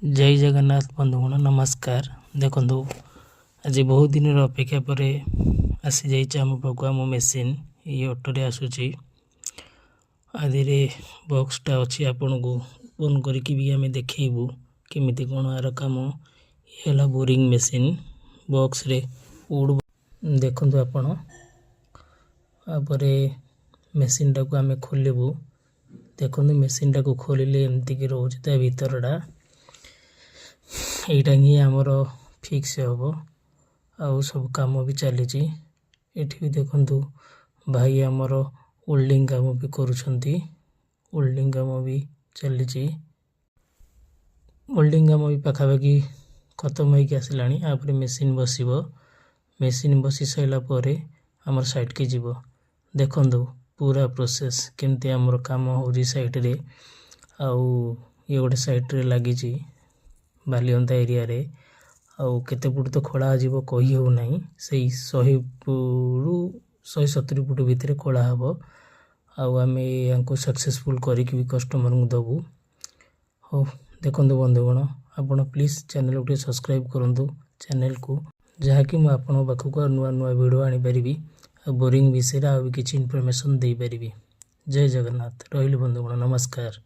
जय जगन्नाथ बंधुगण नमस्कार। देखो आज बहुत दिन अपेक्षा पर आसी जाइए आम पाक आम मेसीन ये ऑटोरे आसूची आदि बक्सटा अच्छी आपण को ओपन करके भी आम देखू केमी कौन आर कम ये बोरिंग मेसीन बॉक्स रे उड देखु आपण मेसीन टाक आम खोलू देखु मेसीन टाक खोलिले एमती रोचे भीतरटा यहीटा ही आमर फिक्स हम आउ सब काम भी चली भी देखु भाई आमर ओल्डिंग काम भी करुँच ओल्डिंग काम भी चली ओल्डिंग काम भी पाखापाखि खत्म होगी आसला मेसीन बस मेसीन बसी सारापर आमर साइड के जीव देखु पूरा प्रोसेस केमती आमर काम हो साइड आउ ये गोटे साइड रे लगी बालिअंता एरिया रे आउ केते फुट तो खोला जीव कही हो नहीं से 100 फुट 170 फुट भितर खोला हम आउ आम या सक्सेसफुल करके भी कस्टमर को दबू हो देखु बंधुगण आपण प्लीज चैनल को सब्सक्राइब करूँ चैनल को जहाँकि मुझे आपण पाखक नुआ नुआ वीडियो आनीपारि बोरिंग विषय आ किसी इनफॉरमेशन दे पारि। जय जगन्नाथ रही बंधुगण नमस्कार।